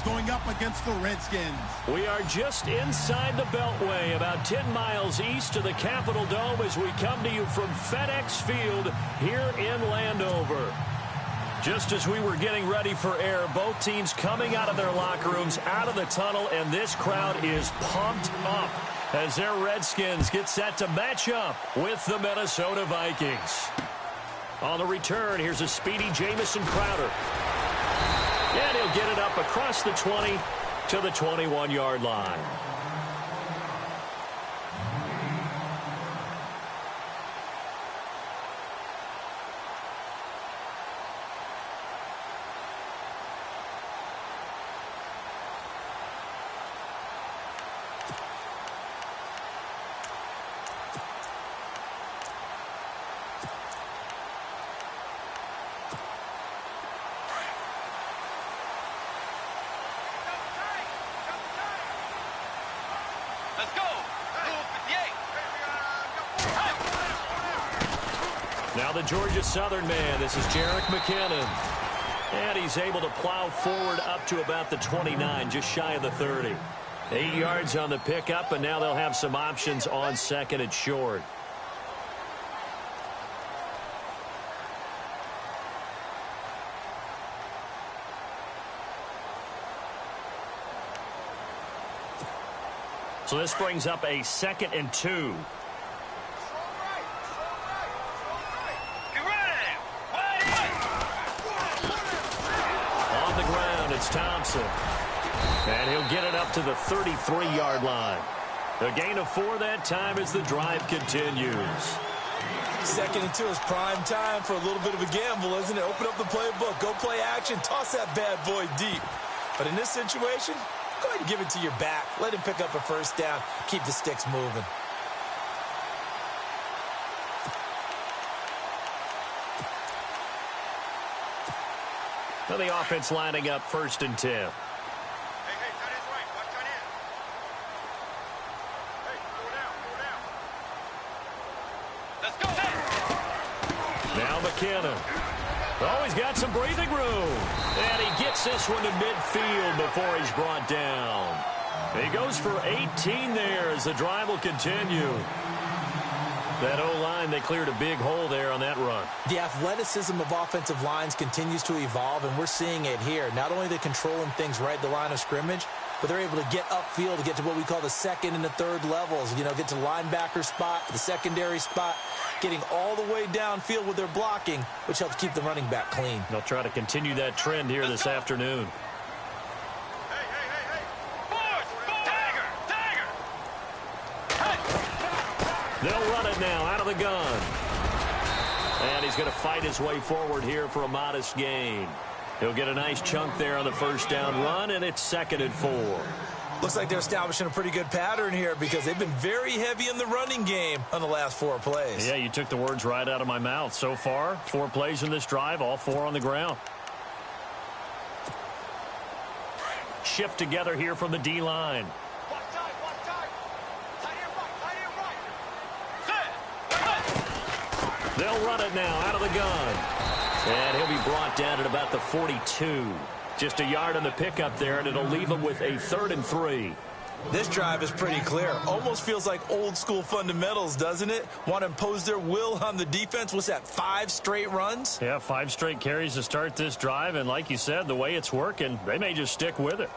going up against the Redskins. We are just inside the Beltway, about 10 miles east of the Capitol Dome as we come to you from FedEx Field here in Landover. Just as we were getting ready for air, both teams coming out of their locker rooms, out of the tunnel, and this crowd is pumped up as their Redskins get set to match up with the Minnesota Vikings. On the return, here's a speedy Jamison Crowder. And he'll get it up across the 20 to the 21-yard line. Now the Georgia Southern man, this is Jerick McKinnon. And he's able to plow forward up to about the 29, just shy of the 30. 8 yards on the pickup, and now they'll have some options on second and short. So this brings up a 2nd and 2. It's Thompson. And he'll get it up to the 33-yard line. A gain of 4 that time as the drive continues. 2nd and 2 is prime time for a little bit of a gamble, isn't it? Open up the playbook, go play action, toss that bad boy deep. But in this situation, go ahead and give it to your back. Let him pick up a first down. Keep the sticks moving. Well, the offense lining up 1st and 10. Hey, tight end's right. Watch tight end. Hey, go down. Let's go. Now McKinnon. Oh, he's got some breathing room. And he gets this one to midfield before he's brought down. He goes for 18 there as the drive will continue. That O-line, they cleared a big hole there on that run. The athleticism of offensive lines continues to evolve, and we're seeing it here. Not only are they controlling things right at the line of scrimmage, but they're able to get upfield to get to what we call the 2nd and the 3rd levels. You know, get to the linebacker spot, the secondary spot, getting all the way downfield with their blocking, which helps keep the running back clean. They'll try to continue that trend here this afternoon. They'll run it now out of the gun. And he's going to fight his way forward here for a modest gain. He'll get a nice chunk there on the first down run, and it's 2nd and 4. Looks like they're establishing a pretty good pattern here because they've been very heavy in the running game on the last 4 plays. Yeah, you took the words right out of my mouth. So far, 4 plays in this drive, all 4 on the ground. Shift together here from the D-line. They'll run it now out of the gun. And he'll be brought down at about the 42. Just a yard on the pickup there, and it'll leave him with a 3rd and 3. This drive is pretty clear. Almost feels like old school fundamentals, doesn't it? Want to impose their will on the defense. What's that, 5 straight runs? Yeah, 5 straight carries to start this drive. And like you said, the way it's working, they may just stick with it.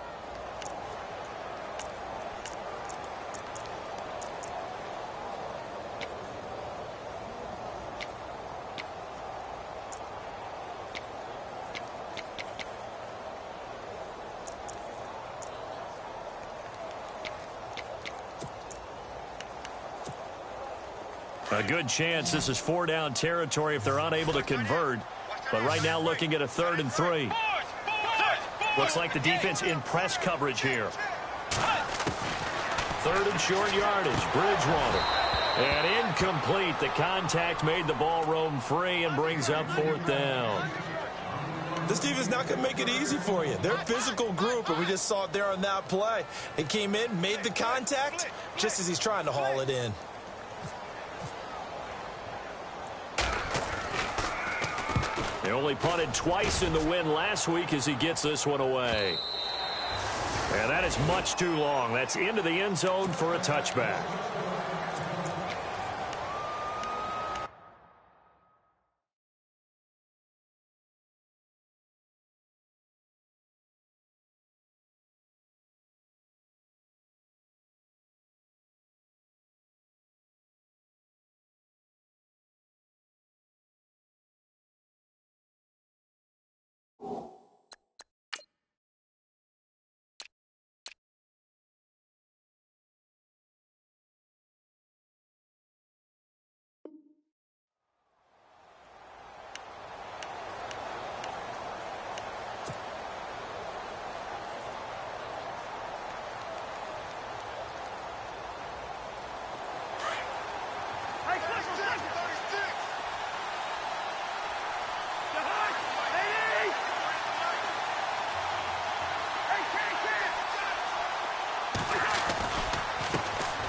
A good chance this is 4-down territory if they're unable to convert. But right now looking at a 3rd and 3. Looks like the defense in press coverage here. 3rd and short yardage. Bridgewater. And incomplete. The contact made the ball roam free and brings up 4th down. This defense not going to make it easy for you. They're a physical group, and we just saw it there on that play. They came in, made the contact, just as he's trying to haul it in. They only punted twice in the win last week as he gets this one away. And that is much too long. That's into the end zone for a touchback.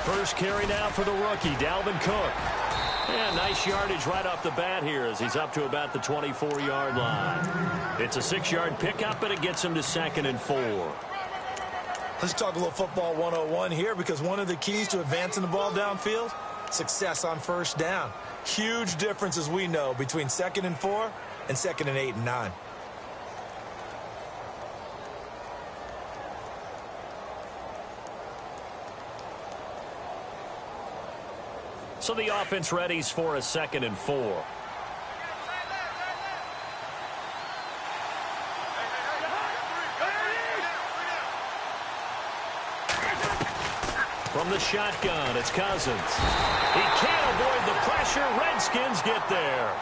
First carry now for the rookie, Dalvin Cook. And nice yardage right off the bat here as he's up to about the 24-yard line. It's a 6-yard pickup, and it gets him to 2nd and 4. Let's talk a little football 101 here, because one of the keys to advancing the ball downfield, success on first down. Huge difference, as we know, between 2nd and 4 and 2nd and 8 and 9. So the offense readies for a 2nd and 4. From the shotgun, it's Cousins. He can't avoid the pressure. Redskins get there.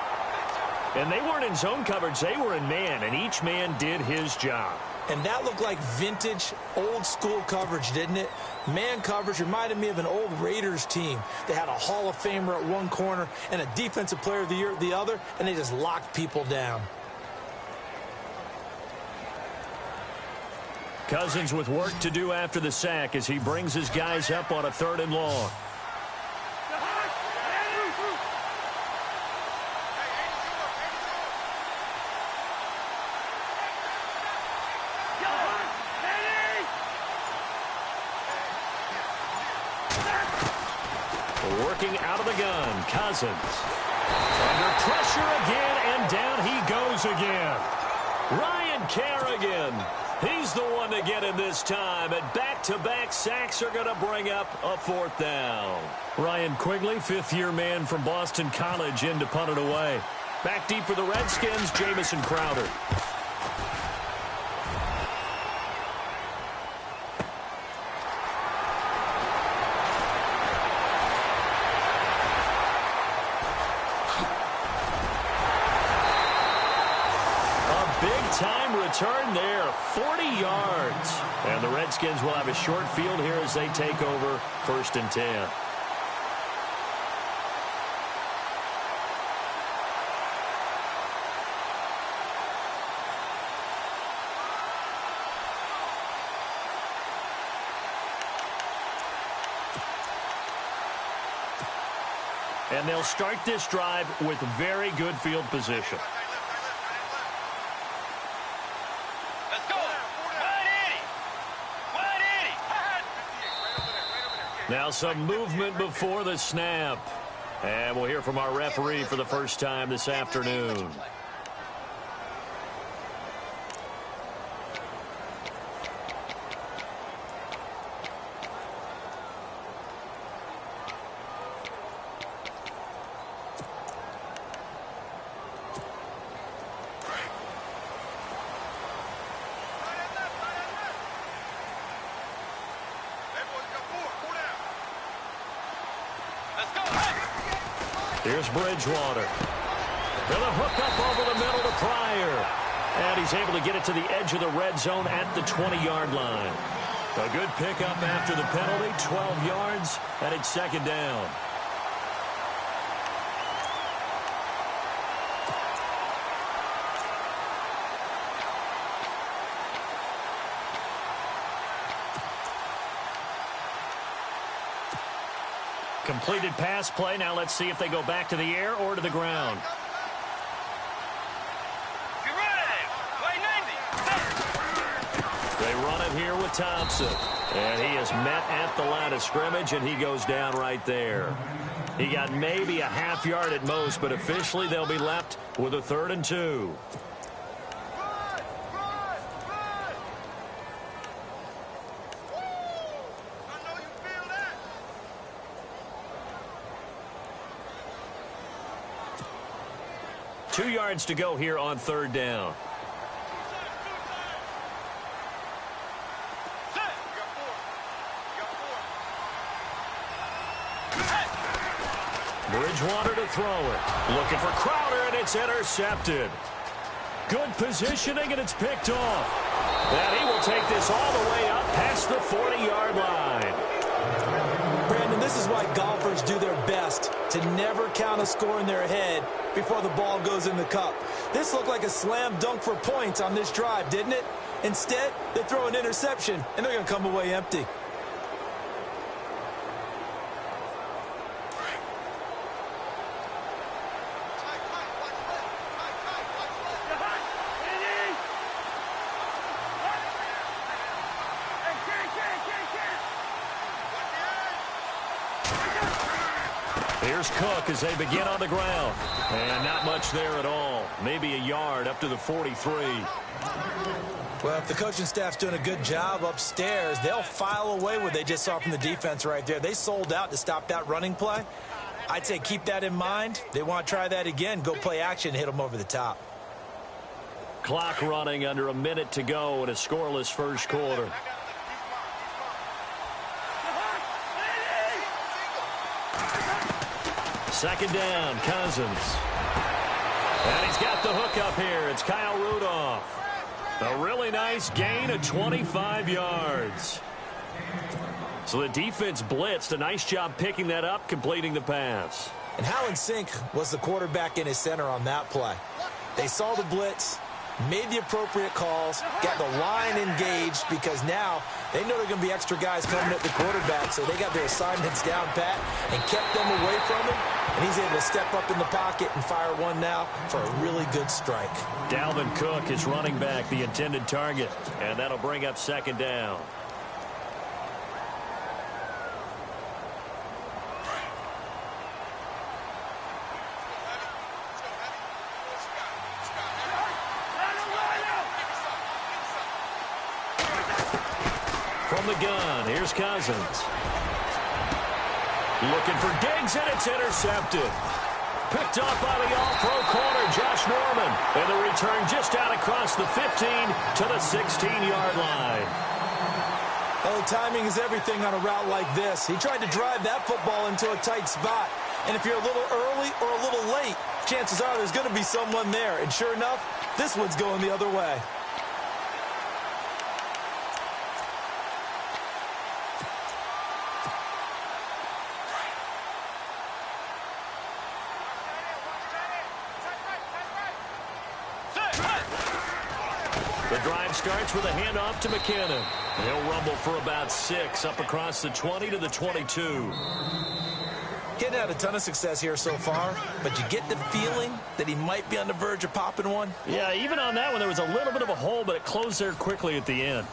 And they weren't in zone coverage. They were in man, and each man did his job. And that looked like vintage, old-school coverage, didn't it? Man coverage reminded me of an old Raiders team. They had a Hall of Famer at one corner and a Defensive Player of the Year at the other, and they just locked people down. Cousins with work to do after the sack as he brings his guys up on a 3rd and long. Working out of the gun, Cousins. Under pressure again, and down he goes again. Ryan Kerrigan. He's the one to get him this time, and back-to-back sacks are going to bring up a 4th down. Ryan Quigley, 5th-year man from Boston College, in to punt it away. Back deep for the Redskins, Jamison Crowder. Time return there, 40 yards. And the Redskins will have a short field here as they take over 1st and 10. And they'll start this drive with very good field position. Now some movement before the snap. And we'll hear from our referee for the first time this afternoon. Here's Bridgewater. And a hook up over the middle to Pryor. And he's able to get it to the edge of the red zone at the 20-yard line. A good pickup after the penalty, 12 yards, and it's 2nd down. Completed pass play. Now let's see if they go back to the air or to the ground. They run it here with Thompson. And he is met at the line of scrimmage, and he goes down right there. He got maybe a half yard at most, but officially they'll be left with a 3rd and 2. Two yards to go here on 3rd down. Bridgewater to throw it. Looking for Crowder, and it's intercepted. Good positioning, and it's picked off. And he will take this all the way up past the 40-yard line. Brandon, this is why golfers do their best to never count a score in their head before the ball goes in the cup. This looked like a slam dunk for points on this drive, didn't it? Instead, they throw an interception, and they're going to come away empty. Here's Cook as they begin on the ground. And not much there at all. Maybe a yard up to the 43. Well, if the coaching staff's doing a good job upstairs, they'll file away what they just saw from the defense right there. They sold out to stop that running play. I'd say keep that in mind. They want to try that again. Go play action, hit them over the top. Clock running under a minute to go in a scoreless first quarter. Second down, Cousins. And he's got the hook up here. It's Kyle Rudolph. A really nice gain of 25 yards. So the defense blitzed. A nice job picking that up, completing the pass. And how in sync was the quarterback in his center on that play? They saw the blitz, made the appropriate calls, got the line engaged, because now they know there are going to be extra guys coming at the quarterback, so they got their assignments down pat and kept them away from him, and he's able to step up in the pocket and fire one now for a really good strike. Dalvin Cook is running back, the intended target, and that'll bring up second down. From the gun, here's Cousins. Looking for Diggs, and it's intercepted. Picked up by the all-pro corner, Josh Norman. And the return just out across the 15 to the 16-yard line. Oh, timing is everything on a route like this. He tried to drive that football into a tight spot. And if you're a little early or a little late, chances are there's going to be someone there. And sure enough, this one's going the other way. The drive starts with a handoff to McKinnon. He'll rumble for about 6 up across the 20 to the 22. Getting had a ton of success here so far, but you get the feeling that he might be on the verge of popping one. Yeah, even on that one, there was a little bit of a hole, but it closed there quickly at the end.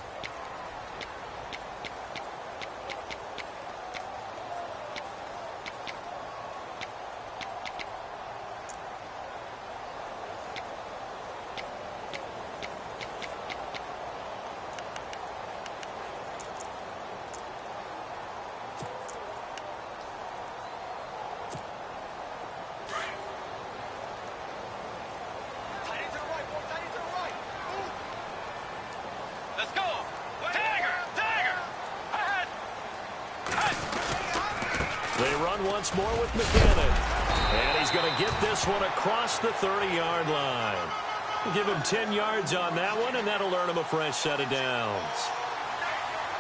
They run once more with McKinnon. And he's going to get this one across the 30-yard line. Give him 10 yards on that one, and that'll earn him a fresh set of downs.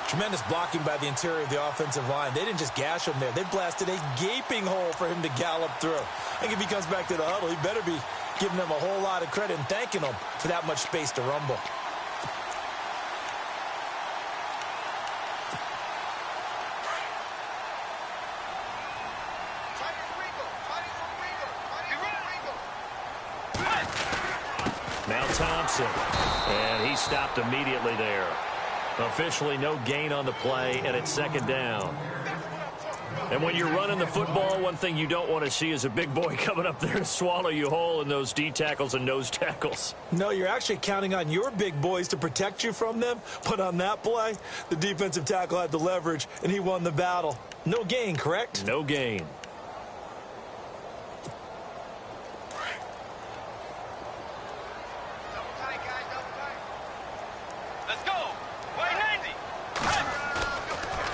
Tremendous blocking by the interior of the offensive line. They didn't just gash him there. They blasted a gaping hole for him to gallop through. I think if he comes back to the huddle, he better be giving them a whole lot of credit and thanking them for that much space to rumble. Now Thompson, and he stopped immediately there. Officially no gain on the play, and it's second down. And when you're running the football, one thing you don't want to see is a big boy coming up there to swallow you whole in those D tackles and nose tackles. No, you're actually counting on your big boys to protect you from them. But on that play, the defensive tackle had the leverage, and he won the battle. No gain, correct? No gain.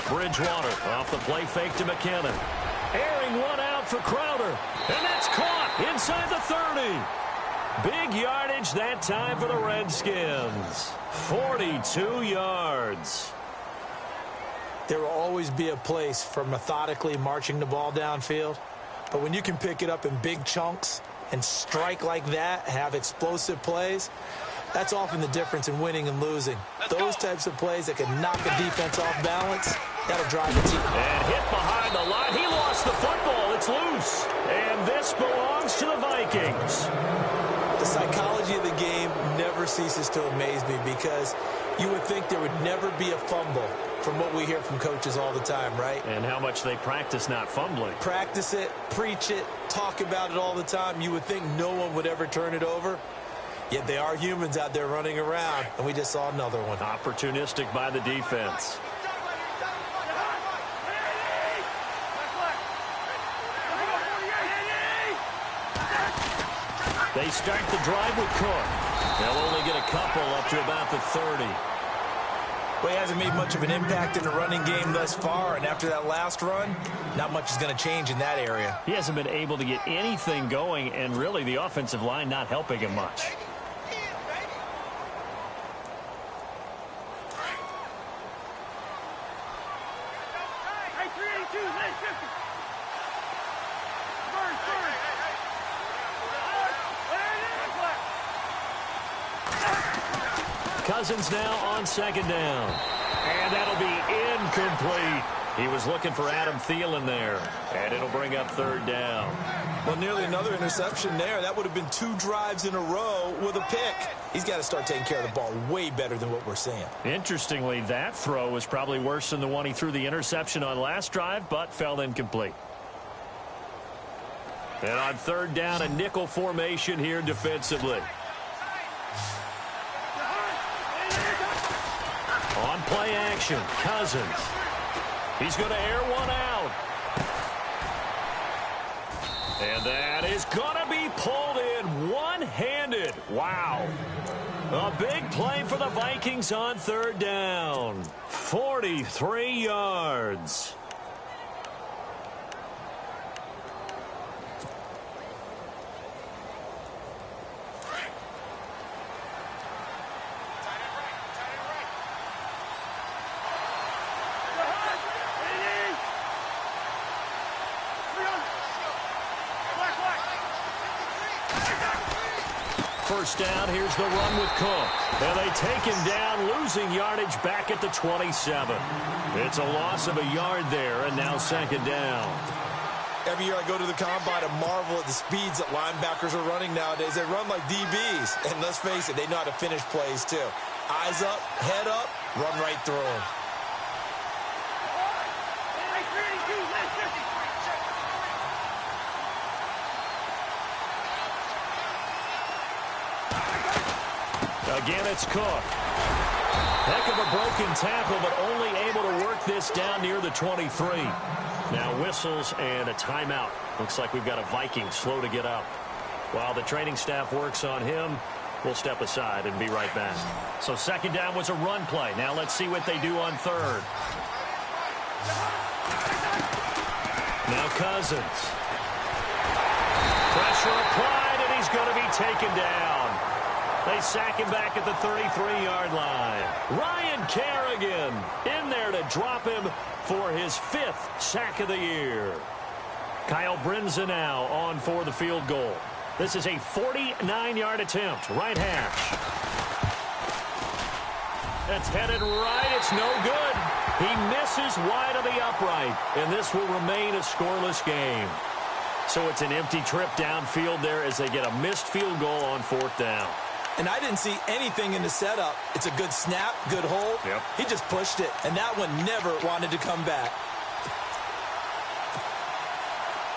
Bridgewater off the play fake to McKinnon. Airing one out for Crowder. And that's caught inside the 30. Big yardage that time for the Redskins. 42 yards. There will always be a place for methodically marching the ball downfield. But when you can pick it up in big chunks and strike like that, have explosive plays, that's often the difference in winning and losing. Those types of plays that can knock a defense off balance, that'll drive a team. And hit behind the line. He lost the football. It's loose. And this belongs to the Vikings. The psychology of the game never ceases to amaze me because you would think there would never be a fumble from what we hear from coaches all the time, right? And how much they practice not fumbling. Practice it, preach it, talk about it all the time. You would think no one would ever turn it over. Yet they are humans out there running around, and we just saw another one. Opportunistic by the defense. They start the drive with Cook. They'll only get a couple up to about the 30. Well, he hasn't made much of an impact in the running game thus far, and after that last run, not much is going to change in that area. He hasn't been able to get anything going, and really the offensive line not helping him much. Cousins now on second down. And that'll be incomplete. He was looking for Adam Thielen there. And it'll bring up third down. Well, nearly another interception there. That would have been 2 drives in a row with a pick. He's got to start taking care of the ball way better than what we're seeing. Interestingly, that throw was probably worse than the one he threw the interception on last drive, but fell incomplete. And on third down, a nickel formation here defensively. On play action, Cousins. He's going to air one out. And that is going to be pulled in one-handed. Wow. A big play for the Vikings on third down. 43 yards. First down, here's the run with Cook. And they take him down, losing yardage back at the 27. It's a loss of a yard there, and now second down. Every year I go to the combine and marvel at the speeds that linebackers are running nowadays. They run like DBs. And let's face it, they know how to finish plays too. Eyes up, head up, run right through them. Again, it's Cook. Heck of a broken tackle, but only able to work this down near the 23. Now whistles and a timeout. Looks like we've got a Viking slow to get up. While the training staff works on him, we'll step aside and be right back. So second down was a run play. Now let's see what they do on third. Now Cousins. Pressure applied, and he's going to be taken down. They sack him back at the 33-yard line. Ryan Kerrigan in there to drop him for his 5th sack of the year. Kyle Brinza now on for the field goal. This is a 49-yard attempt. Right hash. That's headed right. It's no good. He misses wide of the upright, and this will remain a scoreless game. So it's an empty trip downfield there as they get a missed field goal on 4th down. And I didn't see anything in the setup. It's a good snap, good hold. Yep. He just pushed it, and that one never wanted to come back.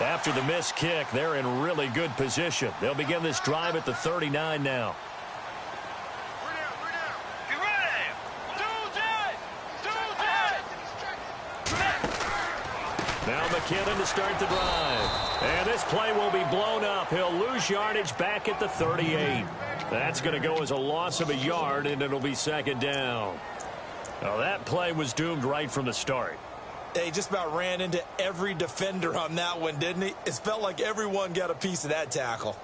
After the missed kick, they're in really good position. They'll begin this drive at the 39 now. Now McKinnon to start the drive. And this play will be blown up. He'll lose yardage back at the 38. That's going to go as a loss of a yard, and it'll be second down. Now that play was doomed right from the start. He just about ran into every defender on that one, didn't he? It felt like everyone got a piece of that tackle.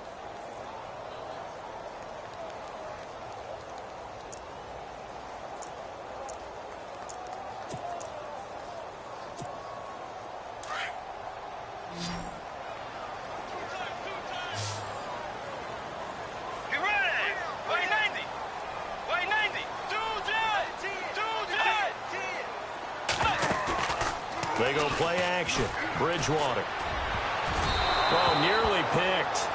They go play action. Bridgewater. Oh, nearly picked.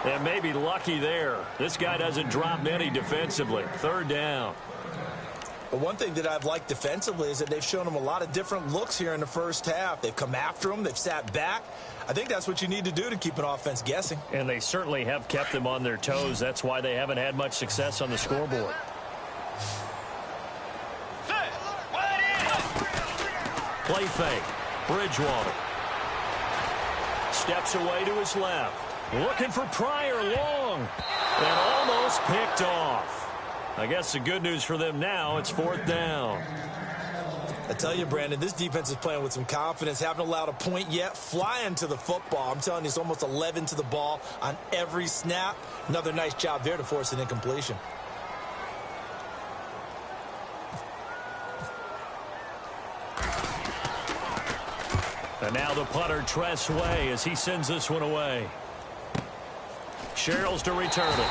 And maybe lucky there. This guy doesn't drop many defensively. Third down. But one thing that I've liked defensively is that they've shown him a lot of different looks here in the first half. They've come after him. They've sat back. I think that's what you need to do to keep an offense guessing. And they certainly have kept them on their toes. That's why they haven't had much success on the scoreboard. Play fake. Bridgewater. Steps away to his left. Looking for Pryor long. And almost picked off. I guess the good news for them now, it's fourth down. I tell you, Brandon, this defense is playing with some confidence. Haven't allowed a point yet. Flying to the football. I'm telling you, it's almost 11 to the ball on every snap. Another nice job there to force an incompletion. And now the punter, Tress Way, as he sends this one away. Sherrills to return it.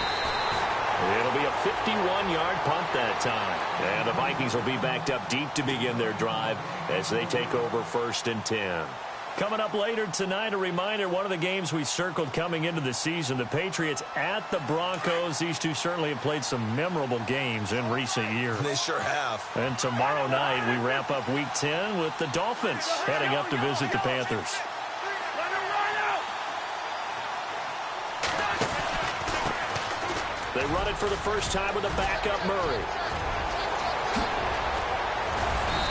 It'll be a 51-yard punt that time. And the Vikings will be backed up deep to begin their drive as they take over first and 10. Coming up later tonight, a reminder, one of the games we circled coming into the season, the Patriots at the Broncos. These two certainly have played some memorable games in recent years. They sure have. And tomorrow night, we wrap up Week 10 with the Dolphins heading up to visit the Panthers. They run it for the first time with a backup Murray.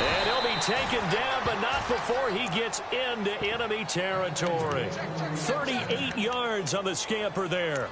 And he'll be taken down, but not before he gets into enemy territory. 38 yards on the scamper there.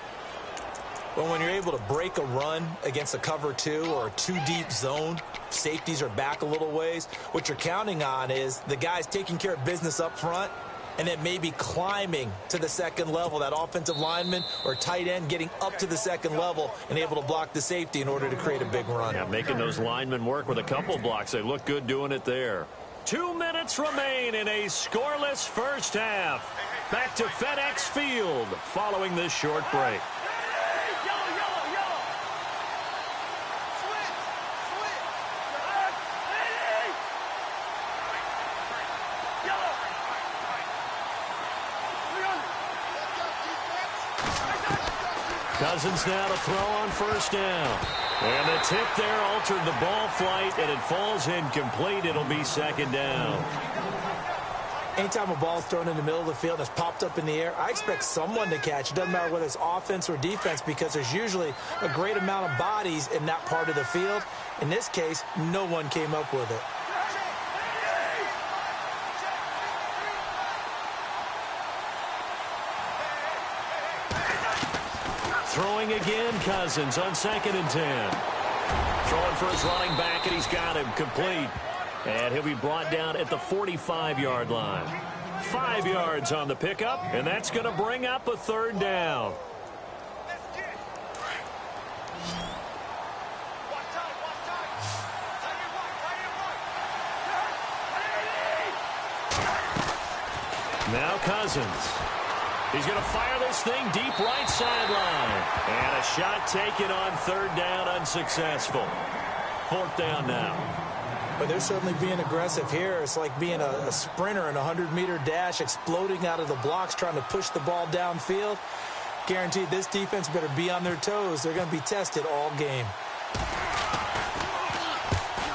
Well, when you're able to break a run against a cover two or a two-deep zone, safeties are back a little ways. What you're counting on is the guys taking care of business up front and then maybe climbing to the second level, that offensive lineman or tight end getting up to the second level and able to block the safety in order to create a big run. Yeah, making those linemen work with a couple blocks. They look good doing it there. 2 minutes remain in a scoreless first half. Back to FedEx Field following this short break. Cousins now to throw on first down. And the tip there altered the ball flight, and it falls incomplete. It'll be second down. Anytime a ball's thrown in the middle of the field and it's popped up in the air, I expect someone to catch. It doesn't matter whether it's offense or defense because there's usually a great amount of bodies in that part of the field. In this case, no one came up with it. Throwing again, Cousins on 2nd and 10. Throwing for his running back, and he's got him complete. And he'll be brought down at the 45-yard line. 5 yards on the pickup, and that's going to bring up a third down. Now Cousins. He's going to fire this thing deep right sideline. And a shot taken on third down, unsuccessful. Fourth down now. But they're certainly being aggressive here. It's like being a sprinter in a 100-meter dash, exploding out of the blocks, trying to push the ball downfield. guaranteed this defense better be on their toes. They're going to be tested all game.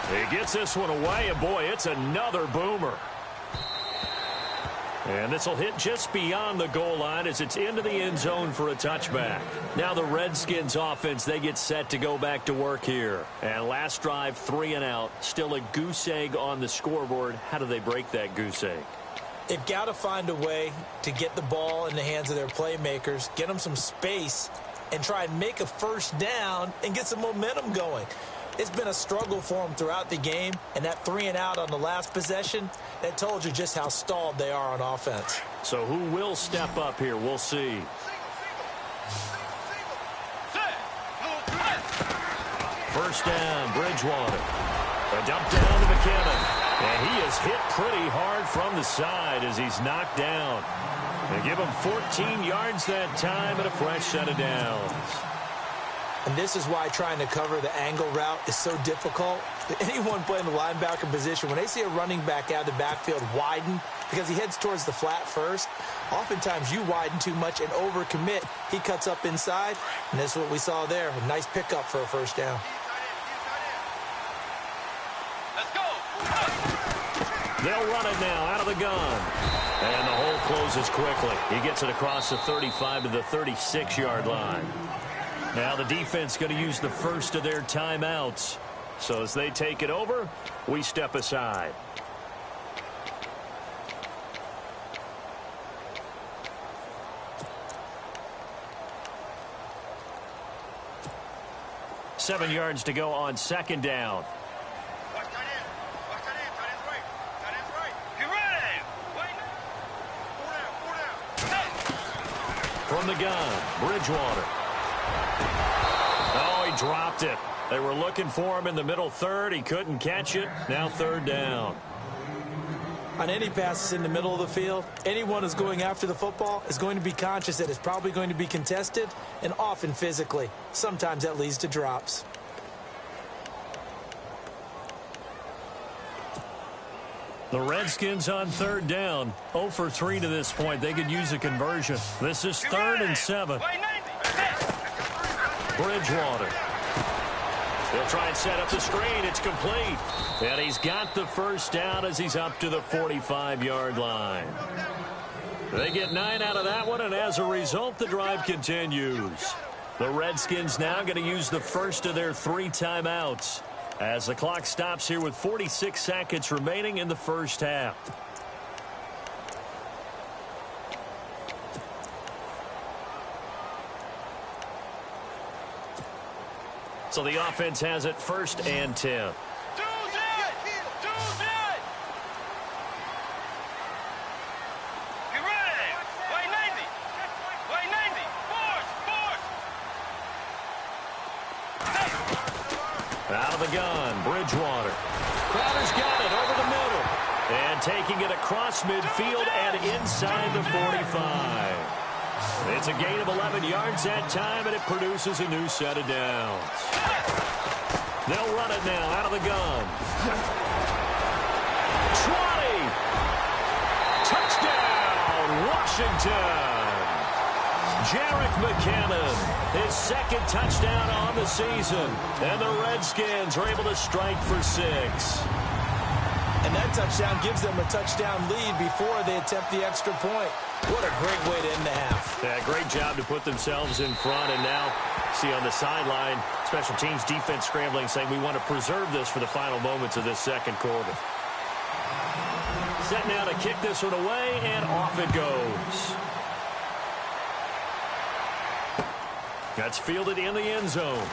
He gets this one away, and boy, it's another boomer. And this will hit just beyond the goal line as it's into the end zone for a touchback. Now the Redskins offense, they get set to go back to work here. And last drive, 3 and out. Still a goose egg on the scoreboard. How do they break that goose egg? They've got to find a way to get the ball in the hands of their playmakers, get them some space, and try and make a first down and get some momentum going. It's been a struggle for them throughout the game, and that 3 and out on the last possession, that told you just how stalled they are on offense. So who will step up here? We'll see. First down, Bridgewater. A dump down to McKinnon. And he is hit pretty hard from the side as he's knocked down. They give him 14 yards that time and a fresh set of downs. And this is why trying to cover the angle route is so difficult. Anyone playing the linebacker position, when they see a running back out of the backfield widen because he heads towards the flat first, oftentimes you widen too much and overcommit. He cuts up inside, and that's what we saw there. A nice pickup for a first down. They'll run it now out of the gun. And the hole closes quickly. He gets it across the 35 to the 36-yard line. Now the defense going to use the first of their timeouts. So as they take it over, we step aside. Seven yards to go on second down. From the gun, Bridgewater. Oh, he dropped it. They were looking for him in the middle third. He couldn't catch it. Now third down. On any passes in the middle of the field, anyone who's going after the football is going to be conscious that it's probably going to be contested and often physically. Sometimes that leads to drops. The Redskins on third down. 0 for 3 to this point. They could use a conversion. This is 3rd and 7. Bridgewater. He'll try and set up the screen. It's complete. And he's got the first down as he's up to the 45-yard line. They get 9 out of that one, and as a result, the drive continues. The Redskins now going to use the first of their 3 timeouts as the clock stops here with 46 seconds remaining in the first half. So the offense has it 1st and 10. Out of the gun, Bridgewater. Crowder's got it over the middle. And taking it across midfield and inside the 45. It's a gain of 11 yards that time, and it produces a new set of downs. They'll run it now out of the gun. 20. Touchdown, Washington. Jerick McKinnon, his 2nd touchdown on the season. And the Redskins are able to strike for 6. And that touchdown gives them a touchdown lead before they attempt the extra point. What a great way to end the half. Yeah, great job to put themselves in front. And now, see on the sideline, special teams defense scrambling, saying we want to preserve this for the final moments of this second quarter. Set now to kick this one away, and off it goes. That's fielded in the end zone.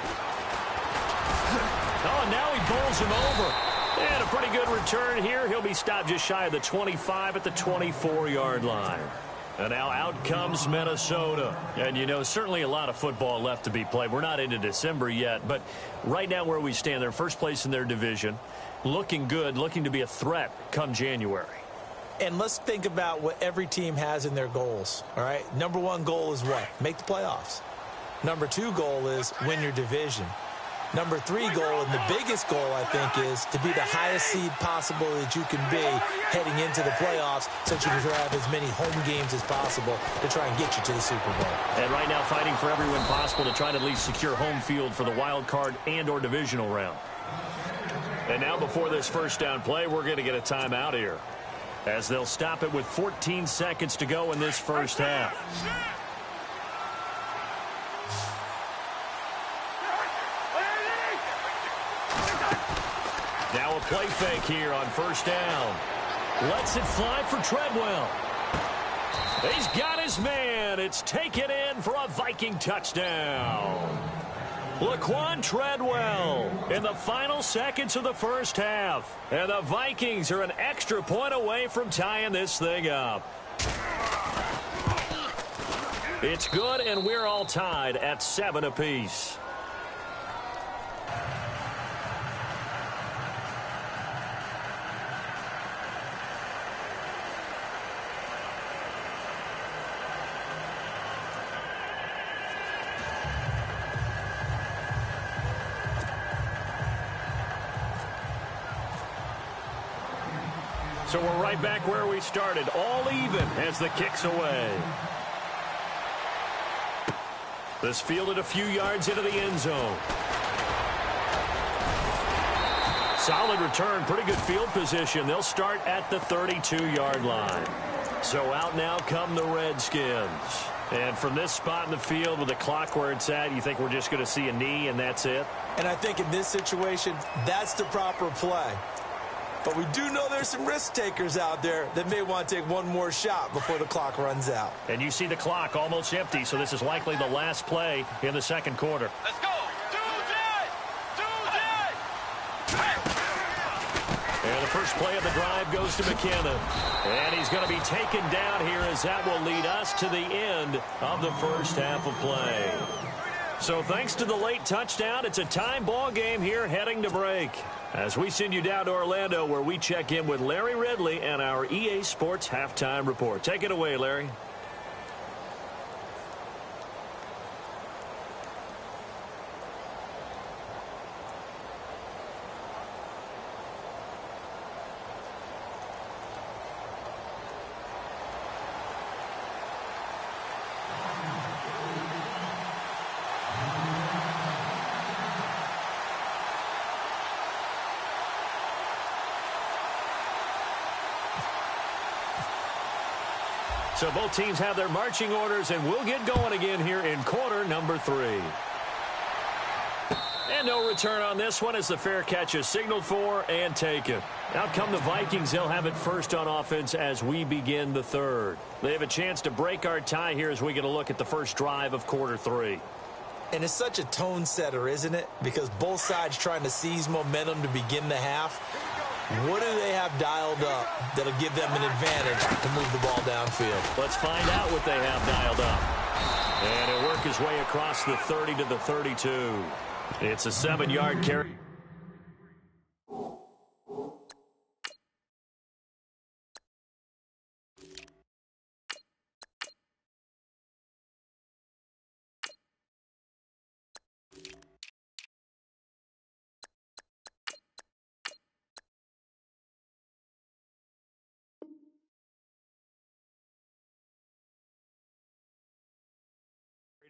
Oh, now he bowls him over. And a pretty good return here. He'll be stopped just shy of the 25 at the 24-yard line. And now out comes Minnesota. And, you know, certainly a lot of football left to be played. We're not into December yet, but right now where we stand, they're first place in their division. Looking good, looking to be a threat come January. And let's think about what every team has in their goals, all right? Number 1 goal is what? Make the playoffs. Number 2 goal is win your division. Number 3 goal, and the biggest goal, I think, is to be the highest seed possible that you can be heading into the playoffs, so that you can have as many home games as possible to try and get you to the Super Bowl. And right now fighting for every win possible to try to at least secure home field for the wild card and or divisional round. And now before this first down play, we're going to get a timeout here, as they'll stop it with 14 seconds to go in this first half. Now a play fake here on first down. Lets it fly for Treadwell. He's got his man. It's taken in for a Viking touchdown. Laquan Treadwell in the final seconds of the first half. And the Vikings are an extra point away from tying this thing up. It's good, and we're all tied at 7 apiece. So we're right back where we started, all even as the kick's away. This fielded a few yards into the end zone. Solid return, pretty good field position. They'll start at the 32-yard line. So out now come the Redskins. And from this spot in the field with the clock where it's at, you think we're just going to see a knee and that's it? And I think in this situation, that's the proper play. But we do know there's some risk takers out there that may want to take one more shot before the clock runs out. And you see the clock almost empty, so this is likely the last play in the second quarter. Let's go. And the first play of the drive goes to McKinnon. And he's going to be taken down here, as that will lead us to the end of the first half of play. So thanks to the late touchdown, it's a time ball game here heading to break, as we send you down to Orlando, where we check in with Larry Ridley and our EA Sports Halftime Report. Take it away, Larry. So both teams have their marching orders, and we'll get going again here in quarter number 3. And no return on this one, as the fair catch is signaled for and taken. Out come the Vikings. They'll have it first on offense as we begin the third. They have a chance to break our tie here as we get a look at the first drive of quarter 3. And it's such a tone setter, isn't it? Because both sides trying to seize momentum to begin the half. What do they have dialed up that'll give them an advantage to move the ball downfield? Let's find out what they have dialed up. And it'll work his way across the 30 to the 32. It's a 7-yard carry.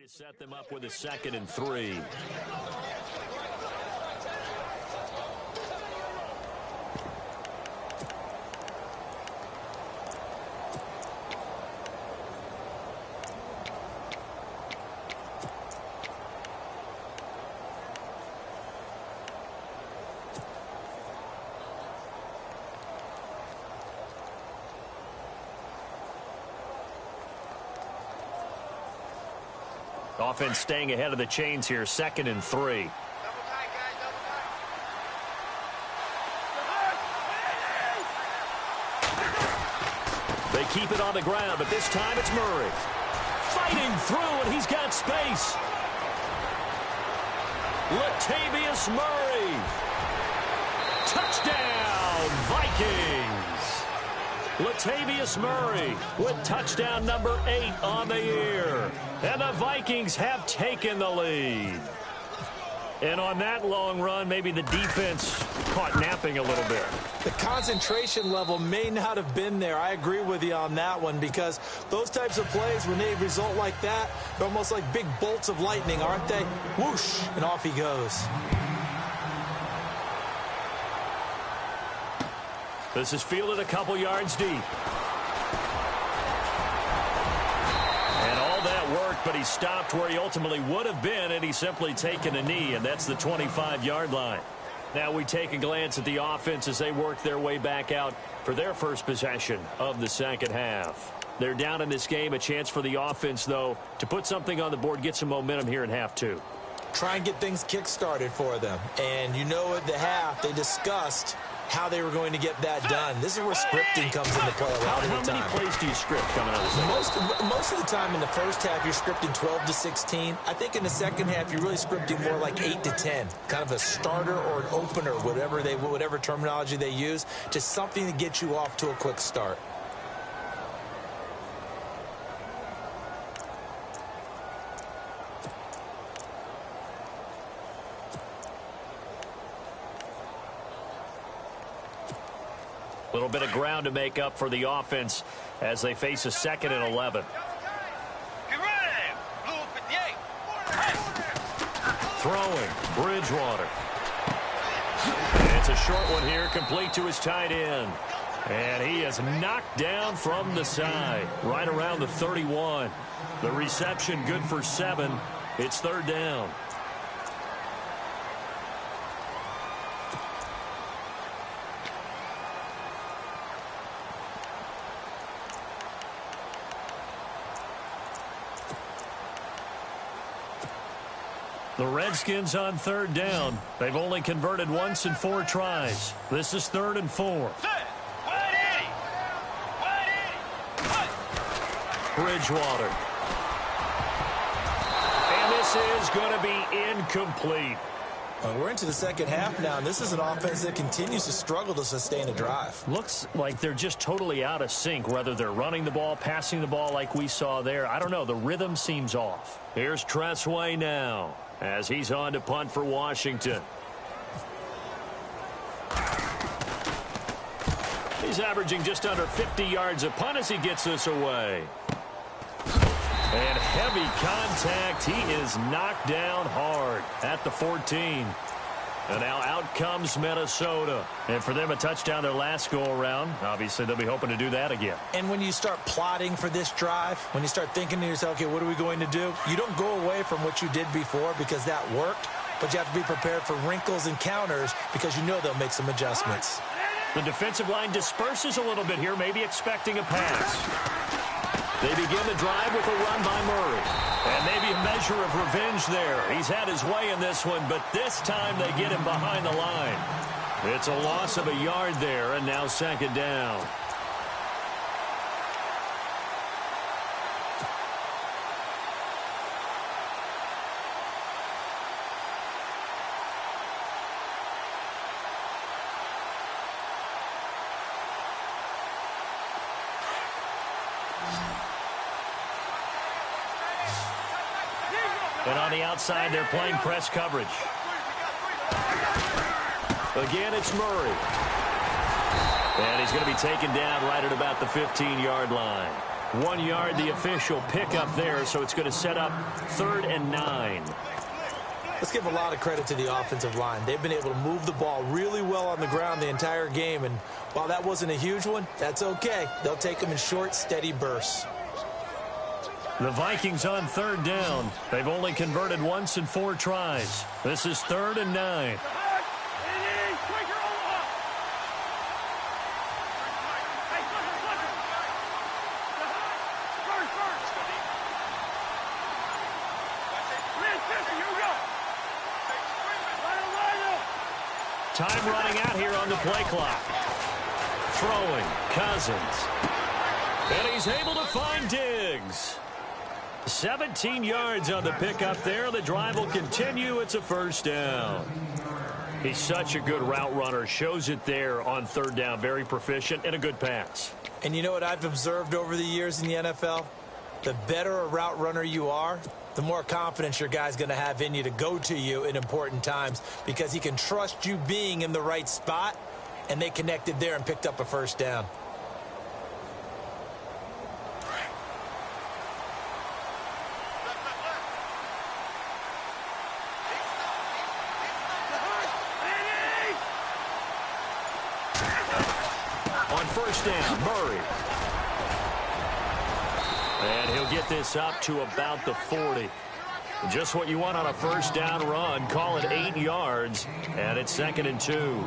To set them up with a 2nd and 3. Offense staying ahead of the chains here, 2nd and 3. They keep it on the ground, but this time it's Murray. Fighting through, and he's got space. Latavius Murray. Touchdown, Vikings. Latavius Murray with touchdown number 8 on the year. And the Vikings have taken the lead. And on that long run, maybe the defense caught napping a little bit. The concentration level may not have been there. I agree with you on that one, because those types of plays, when they result like that, they're almost like big bolts of lightning, aren't they? Whoosh, and off he goes. This is fielded a couple yards deep. Worked, but he stopped where he ultimately would have been, and he's simply taken a knee, and that's the 25-yard line. Now we take a glance at the offense as they work their way back out for their first possession of the second half. They're down in this game. A chance for the offense, though, to put something on the board, get some momentum here in half two. Try and get things kick-started for them. And you know, at the half, they discussed how they were going to get that done. This is where scripting comes into play a lot of the time. How many plays do you script coming out of the second? Most of the time in the first half, you're scripting 12 to 16. I think in the second half, you're really scripting more like 8 to 10. Kind of a starter or an opener, whatever terminology they use. Just something to get you off to a quick start. A little bit of ground to make up for the offense as they face a 2nd and 11. Throwing, Bridgewater. And it's a short one here, complete to his tight end. And he is knocked down from the side, right around the 31. The reception good for 7. It's 3rd down. The Redskins on 3rd down. They've only converted once in 4 tries. This is 3rd and 4. Bridgewater. And this is going to be incomplete. We're into the second half now, and this is an offense that continues to struggle to sustain a drive. Looks like they're just totally out of sync, whether they're running the ball, passing the ball like we saw there. I don't know. The rhythm seems off. Here's Tressway now as he's on to punt for Washington. He's averaging just under 50 yards a punt as he gets this away. And heavy contact. He is knocked down hard at the 14. And now out comes Minnesota. And for them, a touchdown their last go-around. Obviously, they'll be hoping to do that again. And when you start plotting for this drive, when you start thinking to yourself, okay, what are we going to do? You don't go away from what you did before because that worked. But you have to be prepared for wrinkles and counters because you know they'll make some adjustments. The defensive line disperses a little bit here, maybe expecting a pass. They begin the drive with a run by Murray. And maybe a measure of revenge there. He's had his way in this one, but this time they get him behind the line. It's a loss of a yard there, and now 2nd down. And on the outside, they're playing press coverage. Again, it's Murray. And he's going to be taken down right at about the 15-yard line. 1 yard, the official pickup there, so it's going to set up 3rd and 9. Let's give a lot of credit to the offensive line. They've been able to move the ball really well on the ground the entire game, and while that wasn't a huge one, that's okay. They'll take them in short, steady bursts. The Vikings on 3rd down. They've only converted once in 4 tries. This is 3rd and 9. Time running out here on the play clock. Throwing, Cousins. And he's able to find Diggs. 17 yards on the pickup there. The drive will continue. It's a 1st down. He's such a good route runner. Shows it there on 3rd down. Very proficient and a good pass. And you know what I've observed over the years in the NFL? The better a route runner you are, the more confidence your guy's going to have in you to go to you in important times because he can trust you being in the right spot, and they connected there and picked up a first down. On first down, Murray. And he'll get this up to about the 40. Just what you want on a first down run. Call it 8 yards, and it's 2nd and 2.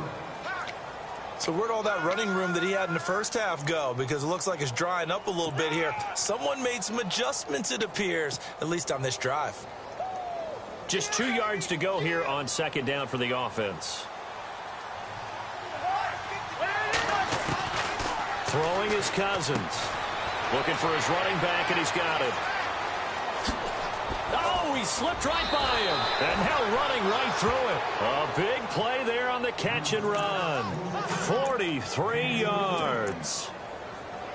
So where'd all that running room that he had in the first half go? Because it looks like it's drying up a little bit here. Someone made some adjustments, it appears, at least on this drive. Just 2 yards to go here on 2nd down for the offense. Throwing is Cousins. Looking for his running back, and he's got it. Oh, he slipped right by him. And now running right through it. A big play there on the catch and run. 43 yards.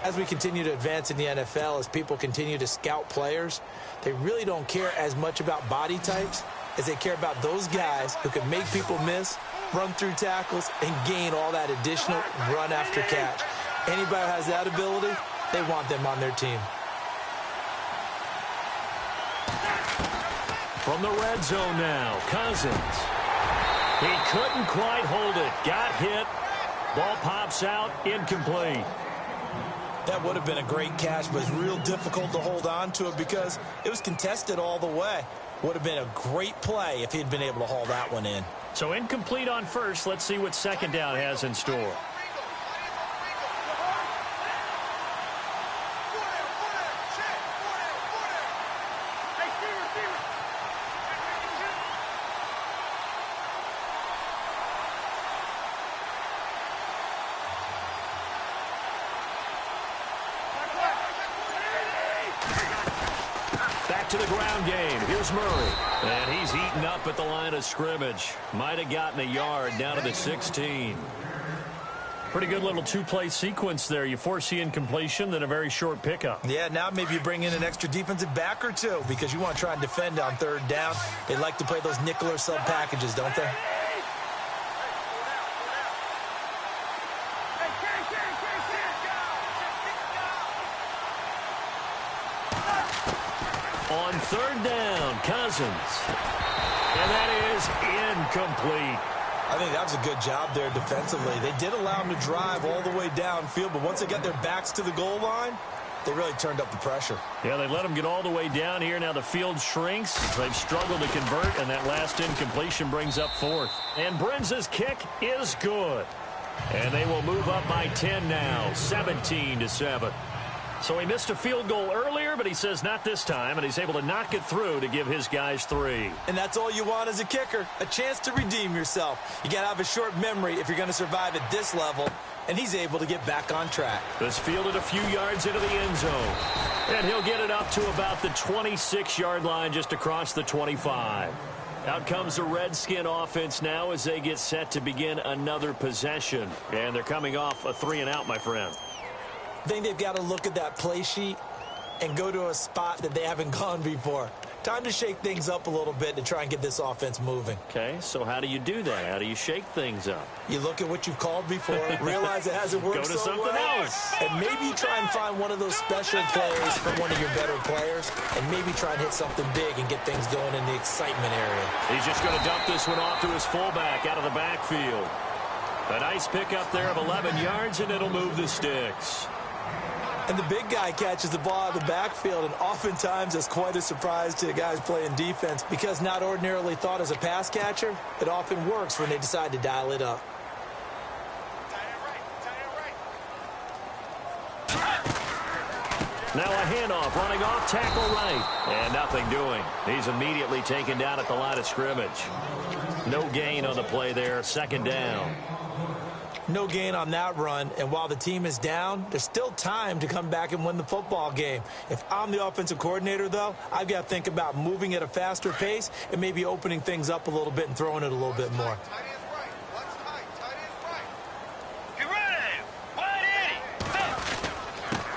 As we continue to advance in the NFL, as people continue to scout players, they really don't care as much about body types as they care about those guys who can make people miss, run through tackles, and gain all that additional run after catch. Anybody who has that ability, they want them on their team. From the red zone now, Cousins. He couldn't quite hold it. Got hit. Ball pops out, incomplete. That would have been a great catch, but it's real difficult to hold on to it because it was contested all the way. Would have been a great play if he'd been able to haul that one in. So incomplete on first. Let's see what 2nd down has in store. To the ground game. Here's Murray. And he's eaten up at the line of scrimmage. Might have gotten a yard down to the 16. Pretty good little two-play sequence there. You force the incompletion, then a very short pickup. Yeah, now maybe you bring in an extra defensive back or two because you want to try and defend on 3rd down. They like to play those nickel or sub packages, don't they? On 3rd down, Cousins. And that is incomplete. I think that was a good job there defensively. They did allow him to drive all the way downfield, but once they got their backs to the goal line, they really turned up the pressure. Yeah, they let him get all the way down here. Now the field shrinks. They've struggled to convert, and that last incompletion brings up 4th. And Brenza's kick is good. And they will move up by 10 now, 17-7. So he missed a field goal earlier, but he says not this time, and he's able to knock it through to give his guys 3. And that's all you want as a kicker, a chance to redeem yourself. You got to have a short memory if you're going to survive at this level, and he's able to get back on track. This fielded a few yards into the end zone, and he'll get it up to about the 26-yard line just across the 25. Out comes the Redskin offense now as they get set to begin another possession, and they're coming off a 3-and-out, my friend. I think they've got to look at that play sheet and go to a spot that they haven't gone before. Time to shake things up a little bit to try and get this offense moving. Okay, so how do you do that? How do you shake things up? You look at what you've called before, realize it hasn't worked Go to so something well, else. and maybe you try and find one of those special plays from one of your better players, and maybe try and hit something big and get things going in the excitement area. He's just going to dump this one off to his fullback out of the backfield. A nice pickup there of 11 yards, and it'll move the sticks. And the big guy catches the ball out of the backfield, and oftentimes it's quite a surprise to the guys playing defense because not ordinarily thought as a pass catcher, it often works when they decide to dial it up. Now a handoff, running off, tackle right. And nothing doing. He's immediately taken down at the line of scrimmage. No gain on the play there, 2nd down. No gain on that run, and while the team is down, there's still time to come back and win the football game. If I'm the offensive coordinator, though, I've got to think about moving at a faster pace and maybe opening things up a little bit and throwing it a little bit more.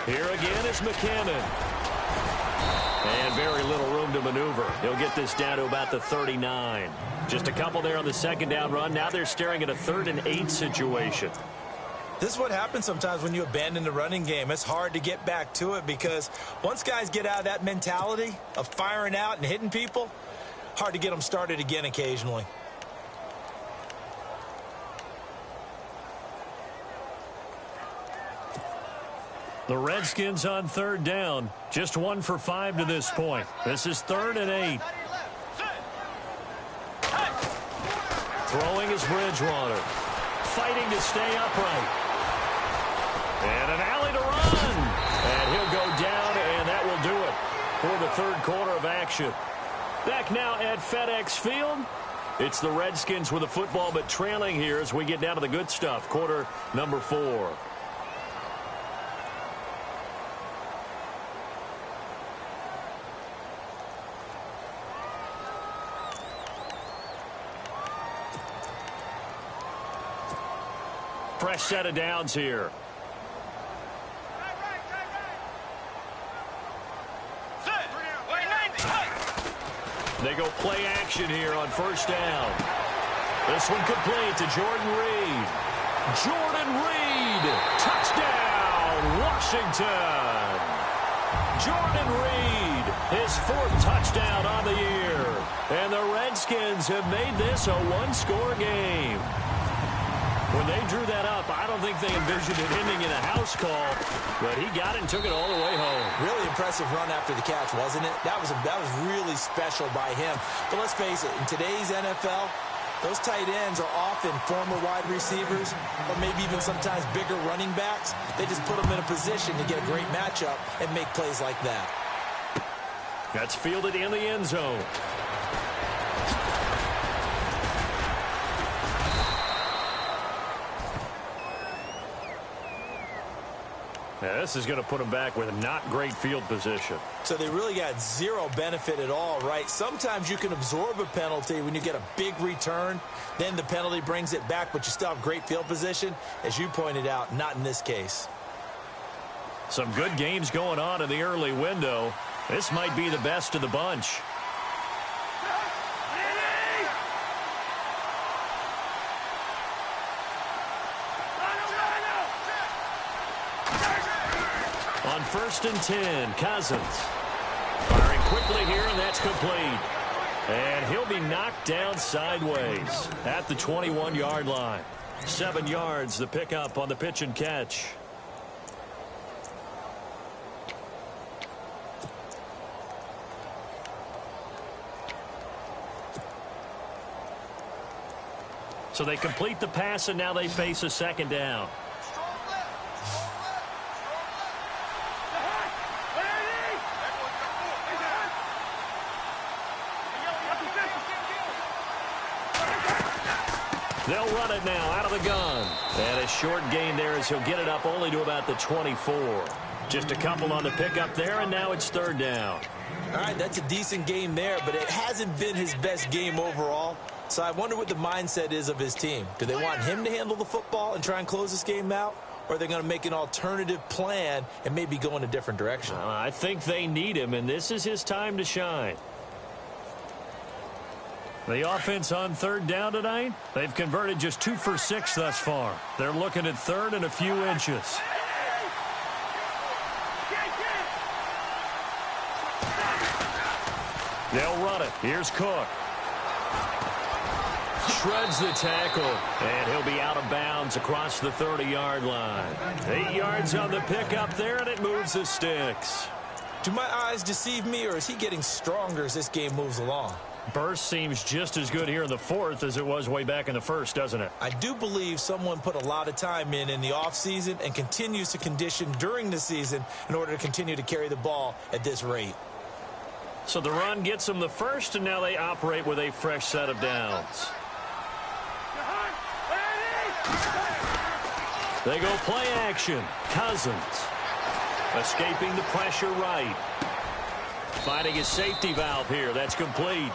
Here again is McKinnon. And very little room to maneuver. He'll get this down to about the 39. Just a couple there on the second down run. Now they're staring at a 3rd and 8 situation. This is what happens sometimes when you abandon the running game. It's hard to get back to it because once guys get out of that mentality of firing out and hitting people, hard to get them started again occasionally. The Redskins on 3rd down. Just 1 for 5 to this point. This is 3rd and 8. Throwing is Bridgewater. Fighting to stay upright. And an alley to run. And he'll go down, and that will do it for the 3rd quarter of action. Back now at FedEx Field. It's the Redskins with the football, but trailing here as we get down to the good stuff. Quarter number 4. Fresh set of downs here. They go play action here on 1st down. This one complete to Jordan Reed. Jordan Reed, touchdown, Washington. Jordan Reed, his 4th touchdown on the year. And the Redskins have made this a 1-score game. When they drew that up, I don't think they envisioned it ending in a house call, but he got it and took it all the way home. Really impressive run after the catch, wasn't it? That was really special by him. But let's face it, in today's NFL, those tight ends are often former wide receivers or maybe even sometimes bigger running backs. They just put them in a position to get a great matchup and make plays like that. That's fielded in the end zone. Now, this is going to put them back with not great field position. So they really got zero benefit at all, right? Sometimes you can absorb a penalty when you get a big return. Then the penalty brings it back, but you still have great field position. As you pointed out, not in this case. Some good games going on in the early window. This might be the best of the bunch. On 1st and 10, Cousins. Firing quickly here, and that's complete. And he'll be knocked down sideways at the 21-yard line. 7 yards, the pickup on the pitch and catch. So they complete the pass, and now they face a 2nd down. They'll run it now out of the gun. And a short gain there as he'll get it up only to about the 24. Just a couple on the pickup there, and now it's 3rd down. All right, that's a decent game there, but it hasn't been his best game overall. So I wonder what the mindset is of his team. Do they want him to handle the football and try and close this game out? Or are they going to make an alternative plan and maybe go in a different direction? I think they need him, and this is his time to shine. The offense on 3rd down tonight, they've converted just 2 for 6 thus far. They're looking at 3rd and a few inches. They'll run it. Here's Cook. Shreds the tackle, and he'll be out of bounds across the 30-yard line. 8 yards on the pickup there, and it moves the sticks. Do my eyes deceive me, or is he getting stronger as this game moves along? Burst seems just as good here in the 4th as it was way back in the 1st, doesn't it? I do believe someone put a lot of time in the offseason and continues to condition during the season in order to continue to carry the ball at this rate. So the run gets them the 1st, and now they operate with a fresh set of downs. They go play action. Cousins escaping the pressure right. Finding his safety valve here. That's complete.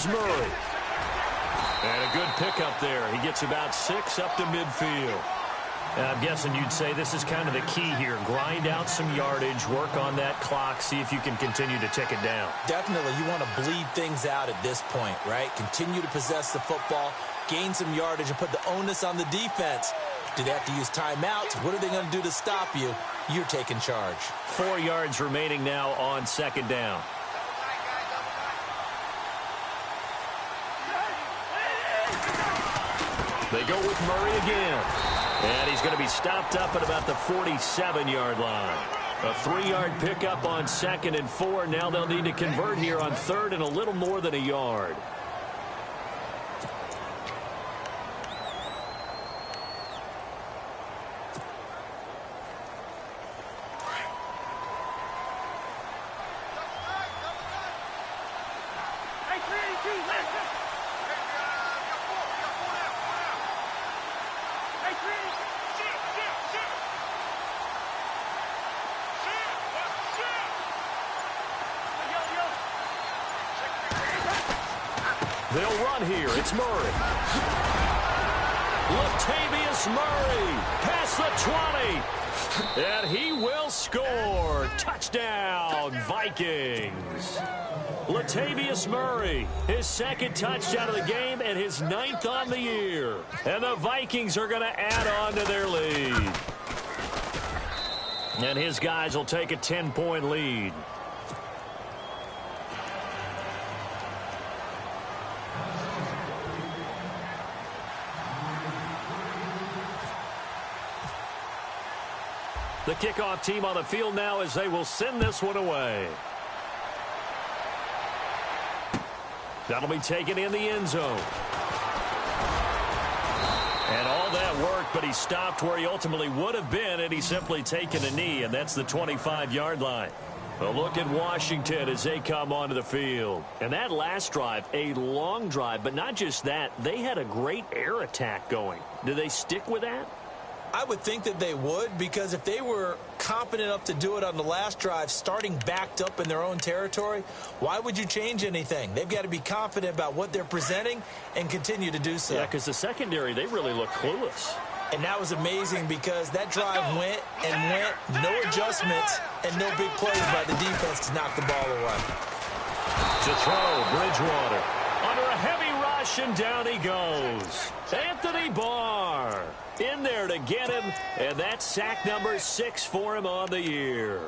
Here's Murray. And a good pickup there. He gets about 6 up to midfield. And I'm guessing you'd say this is kind of the key here. Grind out some yardage, work on that clock, see if you can continue to tick it down. Definitely. You want to bleed things out at this point, right? Continue to possess the football, gain some yardage, and put the onus on the defense. Do they have to use timeouts? What are they going to do to stop you? You're taking charge. 4 yards remaining now on second down. They go with Murray again. And he's going to be stopped up at about the 47-yard line. A 3-yard pickup on 2nd and 4. Now they'll need to convert here on 3rd and a little more than a yard. They'll run here. It's Murray. Latavius Murray past the 20. And he will score. Touchdown, Vikings. Latavius Murray, his 2nd touchdown of the game and his 9th on the year. And the Vikings are going to add on to their lead. And his guys will take a 10-point lead. The kickoff team on the field now as they will send this one away. That'll be taken in the end zone. And all that work, but he stopped where he ultimately would have been had he simply taken a knee, and that's the 25-yard line. A look at Washington as they come onto the field. And that last drive, a long drive, but not just that. They had a great air attack going. Do they stick with that? I would think that they would, because if they were competent enough to do it on the last drive, starting backed up in their own territory, why would you change anything? They've got to be confident about what they're presenting and continue to do so. Yeah, because the secondary, they really look clueless. And that was amazing because that drive went and went, no adjustments, and no big plays by the defense to knock the ball away. To throw, Bridgewater. Under a heavy rush, and down he goes. Anthony Barr in there to get him, and that's sack number 6 for him on the year.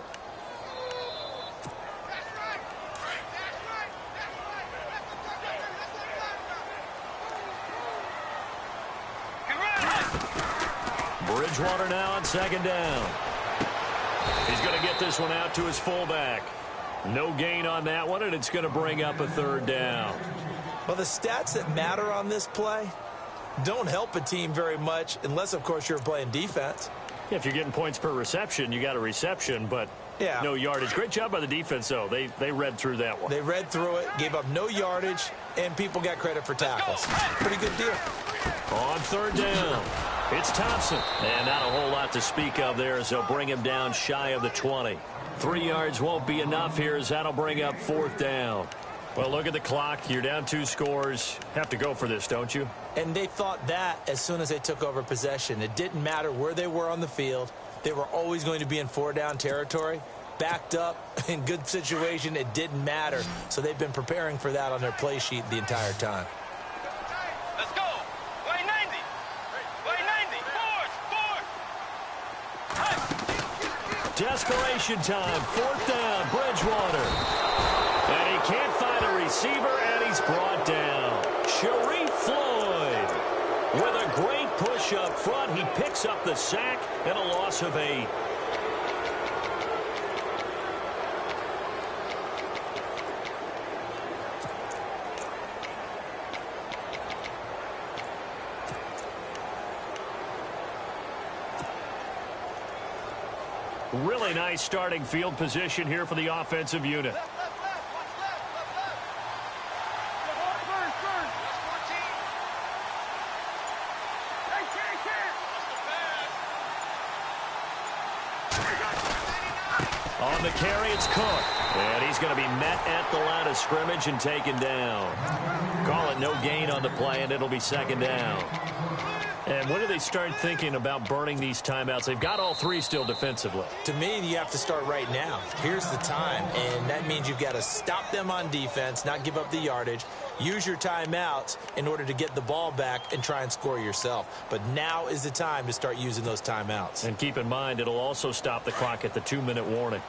Bridgewater now on 2nd down. He's going to get this one out to his fullback. No gain on that one, and it's going to bring up a 3rd down. Well, the stats that matter on this play don't help a team very much unless, of course, you're playing defense. Yeah, if you're getting points per reception, you got a reception, but no yardage. Great job by the defense, though. They read through that one. They read through it, gave up no yardage, and people got credit for tackles. Pretty good deal. On 3rd down, it's Thompson. And not a whole lot to speak of there as they'll bring him down shy of the 20. 3 yards won't be enough here as that'll bring up 4th down. Well, look at the clock. You're down 2 scores. Have to go for this, don't you? And they thought that as soon as they took over possession. It didn't matter where they were on the field. They were always going to be in 4-down territory. Backed up, in good situation, it didn't matter. So they've been preparing for that on their play sheet the entire time. Let's go. Way 90. Way 90. Forward. Desperation time. 4th down. Bridgewater. And he can't find a receiver, and he's brought down. Sharif Floyd with a great push up front. He picks up the sack and a loss of 8. Really nice starting field position here for the offensive unit. On the carry, it's Cook. And he's going to be met at the line of scrimmage and taken down. Call it no gain on the play, and it'll be second down. And when do they start thinking about burning these timeouts? They've got all three still defensively. To me, you have to start right now. Here's the time, and that means you've got to stop them on defense, not give up the yardage, use your timeouts in order to get the ball back and try and score yourself. But now is the time to start using those timeouts. And keep in mind, it'll also stop the clock at the 2-minute warning.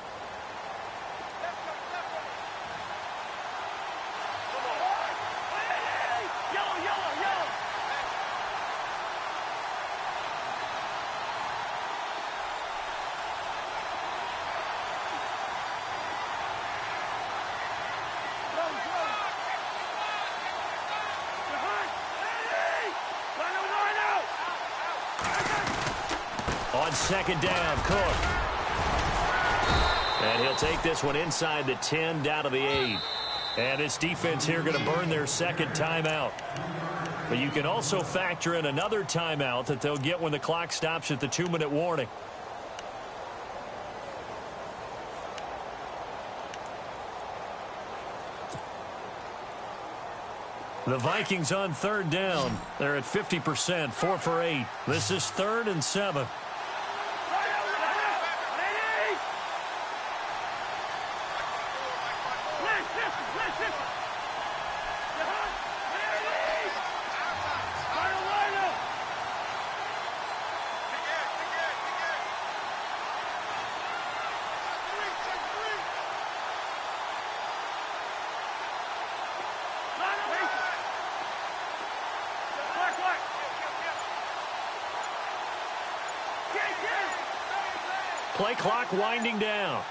On second down, Cook. And he'll take this one inside the 10, down to the 8. And this defense here going to burn their second timeout. But you can also factor in another timeout that they'll get when the clock stops at the 2-minute warning. The Vikings on third down. They're at 50%, 4 for 8. This is 3rd and 7. Play clock winding down.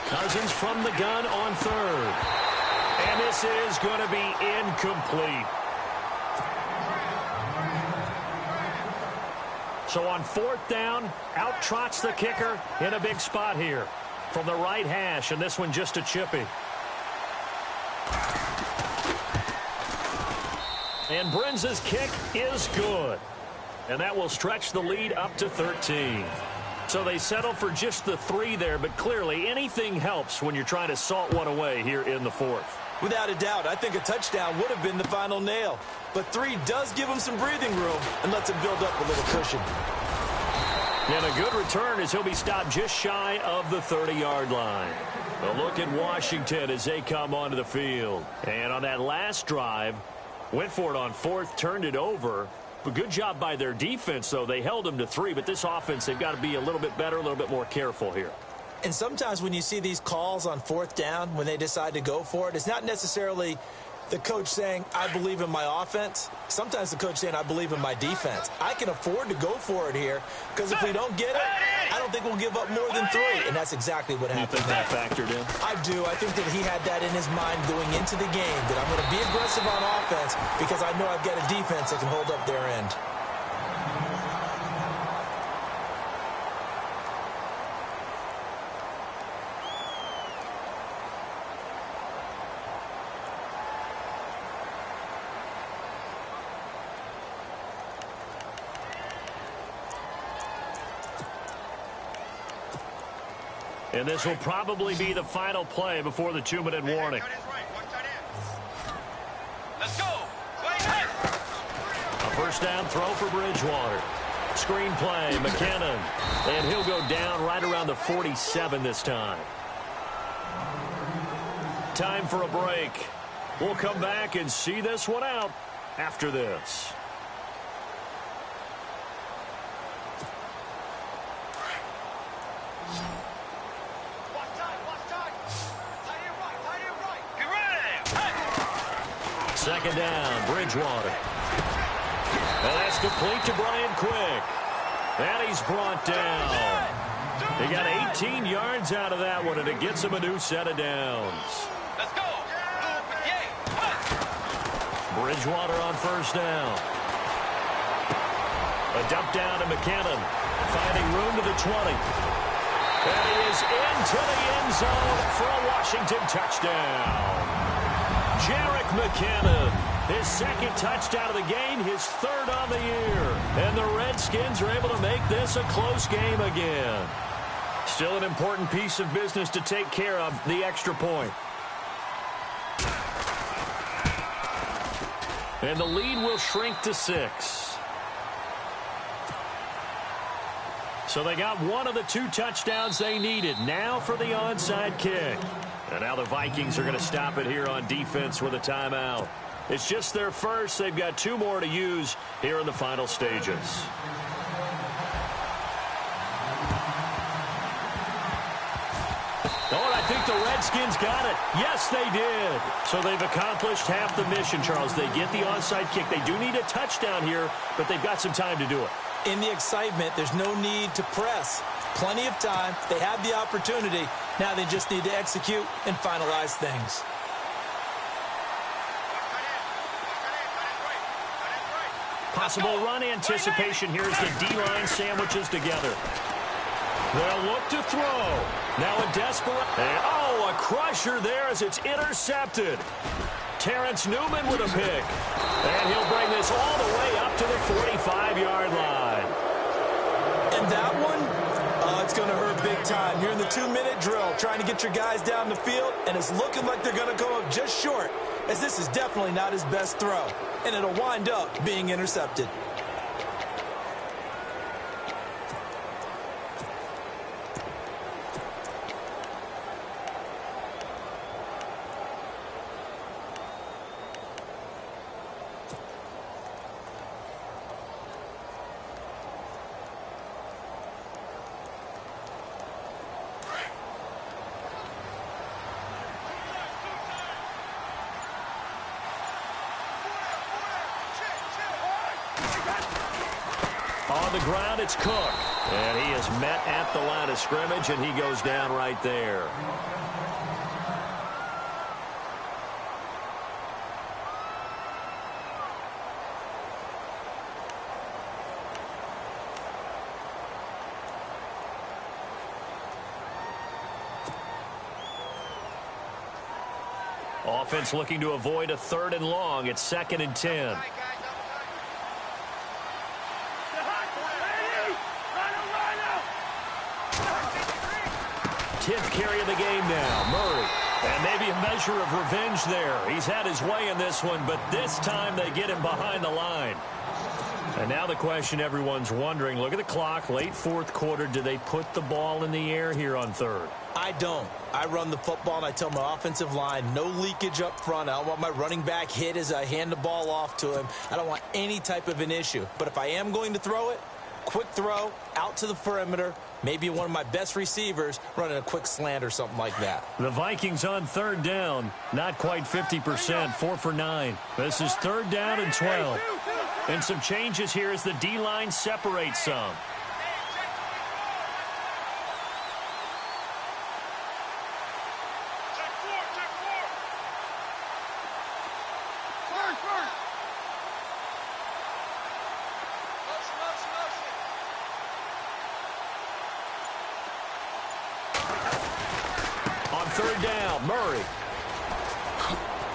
Cousins from the gun on third. And this is going to be incomplete. So on 4th down, out trots the kicker in a big spot here from the right hash, and this one just a chippy. And Brenza's kick is good. And that will stretch the lead up to 13. So they settle for just the 3 there, but clearly anything helps when you're trying to salt one away here in the 4th. Without a doubt, I think a touchdown would have been the final nail. But 3 does give them some breathing room and lets them build up a little cushion. And a good return as he'll be stopped just shy of the 30-yard line. A look at Washington as they come onto the field. And on that last drive, went for it on 4th, turned it over. But good job by their defense, though. They held them to 3, but this offense, they've got to be a little bit better, a little bit more careful here. And sometimes when you see these calls on 4th down, when they decide to go for it, it's not necessarily the coach saying, I believe in my offense. Sometimes the coach saying, I believe in my defense. I can afford to go for it here because if we don't get it, I don't think we'll give up more than 3. And that's exactly what happened. You think that factored in? I do. I think that he had that in his mind going into the game, that I'm going to be aggressive on offense because I know I've got a defense that can hold up their end. And this will probably be the final play before the 2-minute warning. Let's go. A first down throw for Bridgewater. Screen play, McKinnon. And he'll go down right around the 47 this time. Time for a break. We'll come back and see this one out after this. Second down, Bridgewater. And that's complete to Brian Quick. And he's brought down. He got 18 yards out of that one, and it gets him a new set of downs. Let's go. Bridgewater on first down. A dump down to McKinnon. Finding room to the 20. And he is into the end zone for a Washington touchdown. Jerick McKinnon, his second touchdown of the game, his 3rd on the year. And the Redskins are able to make this a close game again. Still an important piece of business to take care of, the extra point. And the lead will shrink to 6. So they got one of the 2 touchdowns they needed. Now for the onside kick. And now the Vikings are going to stop it here on defense with a timeout. It's just their first. They've got 2 more to use here in the final stages. Oh, and I think the Redskins got it. Yes, they did. So they've accomplished half the mission, Charles. They get the onside kick. They do need a touchdown here, but they've got some time to do it. In the excitement, there's no need to press. Plenty of time. They have the opportunity. Now they just need to execute and finalize things. Possible run anticipation here as the D-line sandwiches together. They'll look to throw. Now a desperate. Oh, a crusher there as it's intercepted. Terrence Newman with a pick. And he'll bring this all the way up to the 45-yard line. And that one, it's going to hurt big time. You're in the 2-minute drill trying to get your guys down the field, and it's looking like they're going to go up just short, as this is definitely not his best throw. And it'll wind up being intercepted. On the ground, it's Cook. And he is met at the line of scrimmage, and he goes down right there. Offense looking to avoid a 3rd and long. It's 2nd and 10. 10th carry of the game now. Murray. And maybe a measure of revenge there. He's had his way in this one, but this time they get him behind the line. And now the question everyone's wondering, look at the clock, late 4th quarter. Do they put the ball in the air here on 3rd? I don't. I run the football, and I tell my offensive line, no leakage up front. I don't want my running back hit as I hand the ball off to him. I don't want any type of an issue. But if I am going to throw it, quick throw, out to the perimeter, maybe one of my best receivers running a quick slant or something like that. The Vikings on 3rd down, not quite 50%, 4 for 9. This is 3rd down and 12. And some changes here as the D-line separates some. On 3rd down, Murray.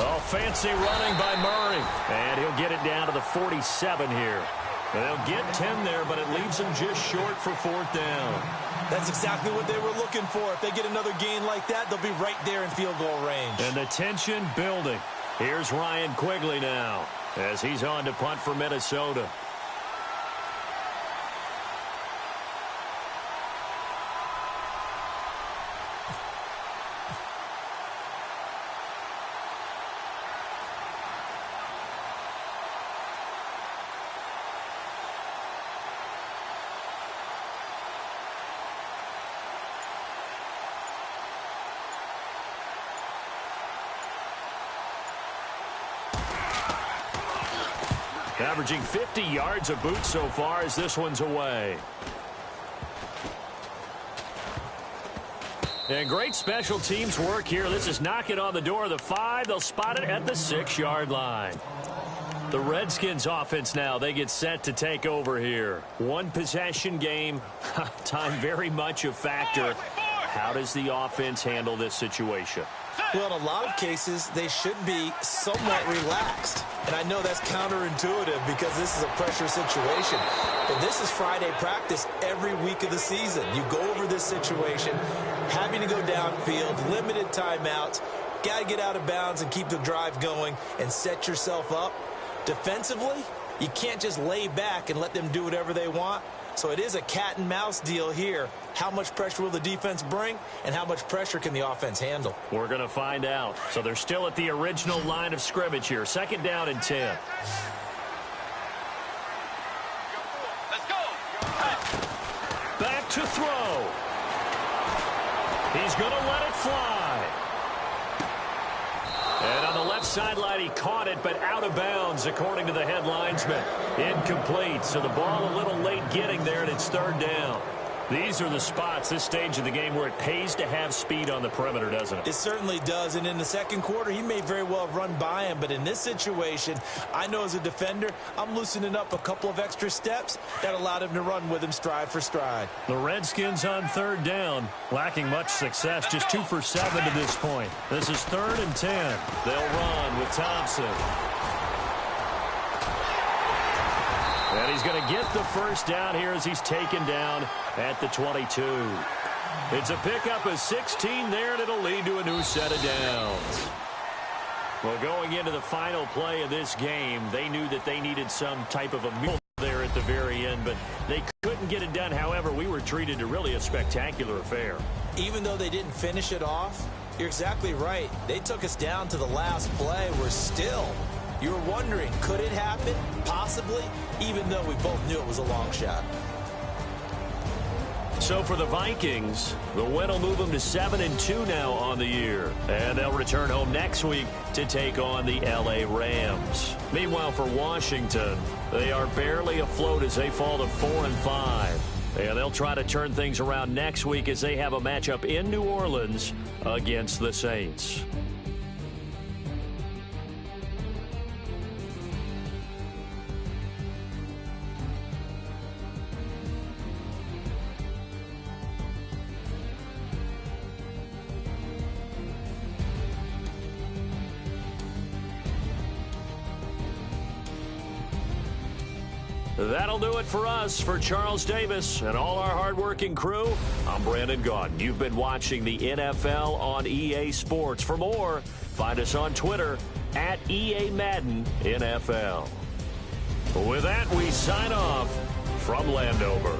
Oh, fancy running by Murray. And he'll get it down to the 47 here. They'll get 10 there, but it leaves them just short for 4th down. That's exactly what they were looking for. If they get another gain like that, they'll be right there in field goal range. And the tension building. Here's Ryan Quigley now as he's on to punt for Minnesota. Averaging 50 yards a boot so far as this one's away. And great special teams work here. This is knocking on the door of the 5. They'll spot it at the 6-yard line. The Redskins offense now, they get set to take over here. One possession game. Time very much a factor. How does the offense handle this situation? Well, in a lot of cases, they should be somewhat relaxed. And I know that's counterintuitive because this is a pressure situation. But this is Friday practice every week of the season. You go over this situation, having to go downfield, limited timeouts, got to get out of bounds and keep the drive going and set yourself up. Defensively, you can't just lay back and let them do whatever they want. So it is a cat and mouse deal here. How much pressure will the defense bring, and how much pressure can the offense handle? We're going to find out. So they're still at the original line of scrimmage here. 2nd down and 10. Let's go. Back to throw. He's going to let it fly. And on the left sideline, he caught it, but out of bounds, according to the head linesman. Incomplete, so the ball a little late getting there, and it's 3rd down. These are the spots, this stage of the game, where it pays to have speed on the perimeter, doesn't it? It certainly does, and in the second quarter, he may very well have run by him, but in this situation, I know as a defender, I'm loosening up a couple of extra steps that allowed him to run with him stride for stride. The Redskins on 3rd down, lacking much success, just 2 for 7 to this point. This is 3rd and 10. They'll run with Thompson. And he's going to get the first down here as he's taken down at the 22. It's a pickup of 16 there, and it'll lead to a new set of downs. Well, going into the final play of this game, they knew that they needed some type of a miracle there at the very end, but they couldn't get it done. However, we were treated to really a spectacular affair. Even though they didn't finish it off, you're exactly right. They took us down to the last play. We're still... You were wondering, could it happen? Possibly, even though we both knew it was a long shot. So for the Vikings, the win will move them to 7-2 now on the year. And they'll return home next week to take on the LA Rams. Meanwhile, for Washington, they are barely afloat as they fall to 4-5. And they'll try to turn things around next week as they have a matchup in New Orleans against the Saints. That'll do it for us. For Charles Davis and all our hardworking crew, I'm Brandon Gaudin. You've been watching the NFL on EA Sports. For more, find us on Twitter at EA Madden NFL. With that, we sign off from Landover.